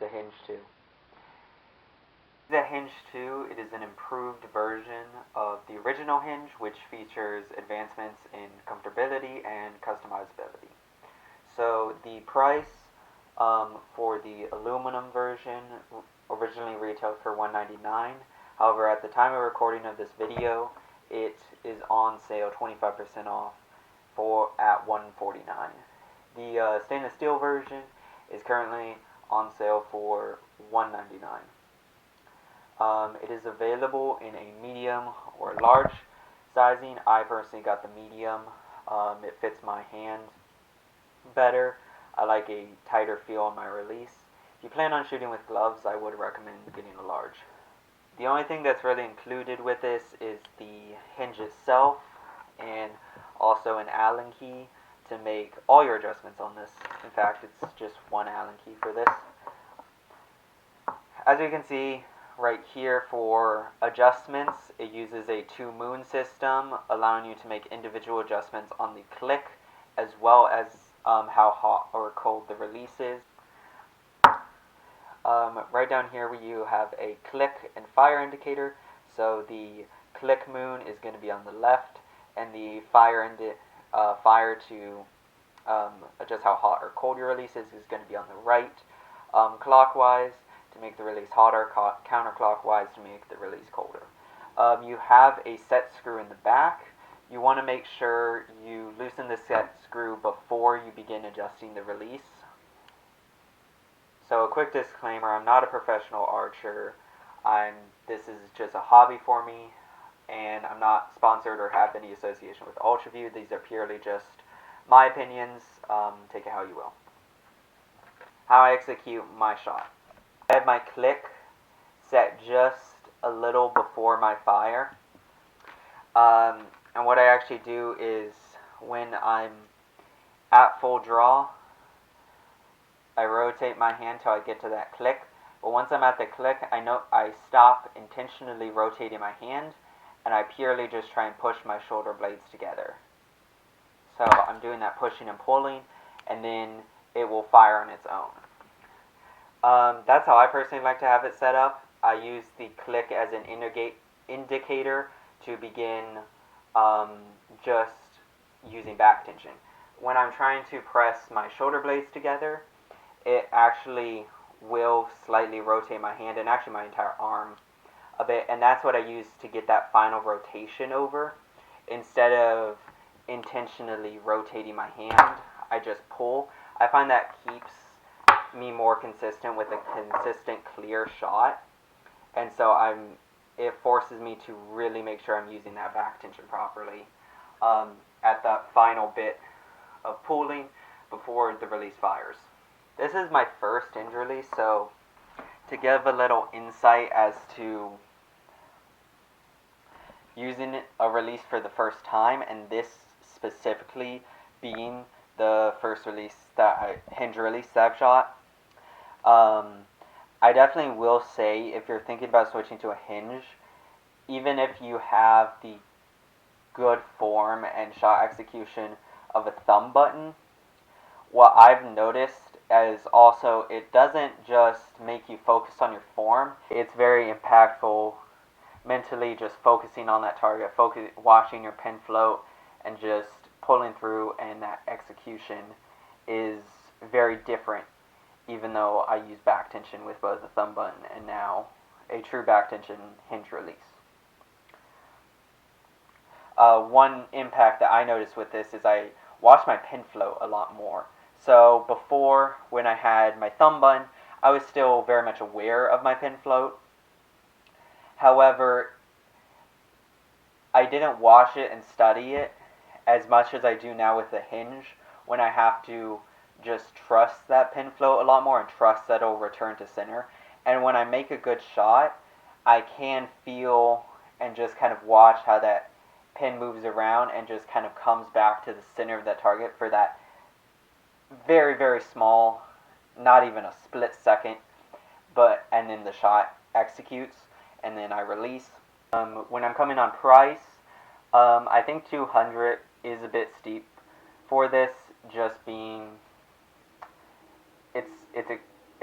the Hinge 2. The Hinge 2, it is an improved version of the original Hinge, which features advancements in comfortability and customizability. So the price for the aluminum version originally retailed for $199. However, at the time of recording of this video, it is on sale 25% off at $149. The stainless steel version is currently on sale for $199. It is available in a medium or large sizing. I personally got the medium. It fits my hand better. I like a tighter feel on my release. If you plan on shooting with gloves, I would recommend getting a large. The only thing that's really included with this is the hinge itself and also an Allen key to make all your adjustments on this. In fact, it's just one Allen key for this. As you can see right here for adjustments, it uses a 2-moon system, allowing you to make individual adjustments on the click as well as how hot or cold the release is. Right down here you have a click and fire indicator. So the click moon is going to be on the left, and the fire to adjust how hot or cold your release is going to be on the right. Clockwise to make the release hotter, counterclockwise to make the release colder. You have a set screw in the back. You want to make sure you loosen the set screw before you begin adjusting the release. So a quick disclaimer, I'm not a professional archer. This is just a hobby for me, and I'm not sponsored or have any association with Ultraview. These are purely just my opinions. Take it how you will. How I execute my shot. I have my click set just a little before my fire. And what I actually do is when I'm at full draw, I rotate my hand till I get to that click. But once I'm at the click, I stop intentionally rotating my hand, and I purely just try and push my shoulder blades together. So I'm doing that pushing and pulling, and then it will fire on its own. That's how I personally like to have it set up. I use the click as an indicator to begin just using back tension. When I'm trying to press my shoulder blades together, it actually will slightly rotate my hand and actually my entire arm a bit, and that's what I use to get that final rotation over. Instead of intentionally rotating my hand, I just pull. I find that keeps me more consistent with a consistent, clear shot, and so it forces me to really make sure I'm using that back tension properly at that final bit of pulling before the release fires. This is my first hinge release, so to give a little insight as to using a release for the first time, and this specifically being the first release hinge release that I've shot, I definitely will say if you're thinking about switching to a hinge, even if you have the good form and shot execution of a thumb button, what I've noticed is also it doesn't just make you focus on your form. It's very impactful mentally, just focusing on that target, watching your pen float and just pulling through, and that execution is very different, even though I use back tension with both the thumb button and now a true back tension hinge release. One impact that I noticed with this is I watch my pen float a lot more. So before, when I had my thumb button, I was still very much aware of my pen float. However, I didn't watch it and study it as much as I do now with the hinge, when I have to just trust that pin float a lot more and trust that it'll return to center. And when I make a good shot, I can feel and just kind of watch how that pin moves around and just kind of comes back to the center of that target for that very, very small, not even a split second, and then the shot executes, and then I release. When I'm coming on price, I think $200 is a bit steep for this, just being it's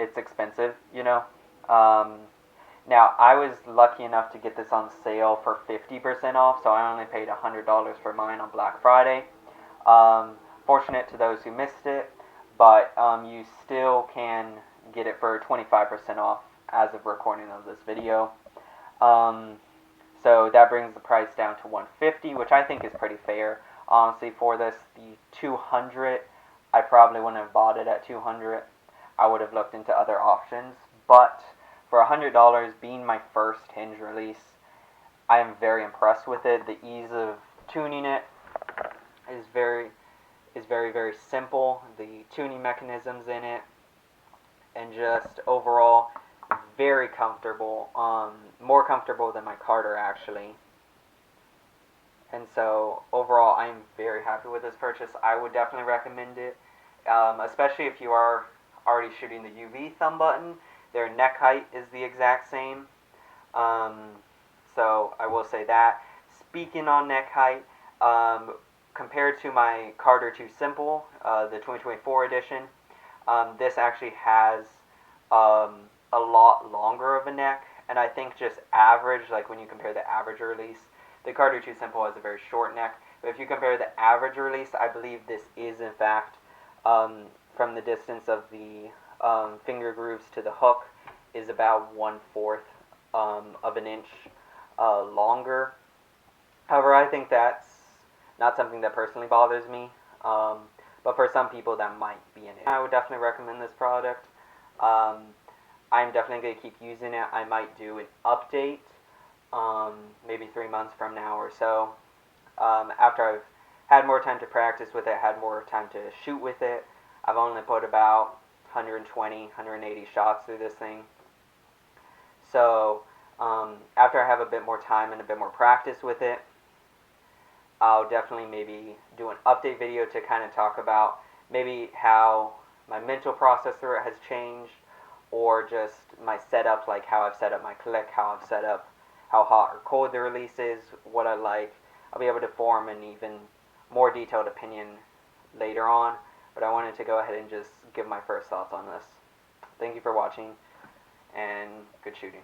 it's expensive, you know. Now, I was lucky enough to get this on sale for 50% off, so I only paid $100 for mine on Black Friday. Fortunate to those who missed it, but you still can get it for 25% off as of recording of this video. So that brings the price down to $150, which I think is pretty fair. Honestly, for this, the 200, I probably wouldn't have bought it at 200. I would have looked into other options, but for $100 being my first Hinge release, I am very impressed with it. The ease of tuning it is very, very simple. The tuning mechanisms in it, and just overall, very comfortable. More comfortable than my Carter, actually. And so, overall, I am very happy with this purchase. I would definitely recommend it, especially if you are already shooting the UV thumb button. Their neck height is the exact same. So I will say that. Speaking on neck height, compared to my Carter 2 Simple, the 2024 edition, this actually has a lot longer of a neck. And I think just average, like when you compare the average release, the Carter 2 Simple has a very short neck. But if you compare the average release, I believe this is in fact, from the distance of the finger grooves to the hook, is about 1/4 of an inch longer. However, I think that's not something that personally bothers me, but for some people that might be an issue. I would definitely recommend this product. I'm definitely going to keep using it. I might do an update maybe 3 months from now or so, after I've had more time to practice with it, had more time to shoot with it. I've only put about 120, 180 shots through this thing. So, after I have a bit more time and a bit more practice with it, I'll definitely maybe do an update video to kind of talk about maybe how my mental process through it has changed, or just my setup, like how I've set up my click, how I've set up how hot or cold the release is, what I like. I'll be able to form an even more detailed opinion later on, but I wanted to go ahead and just give my first thoughts on this. Thank you for watching, and good shooting.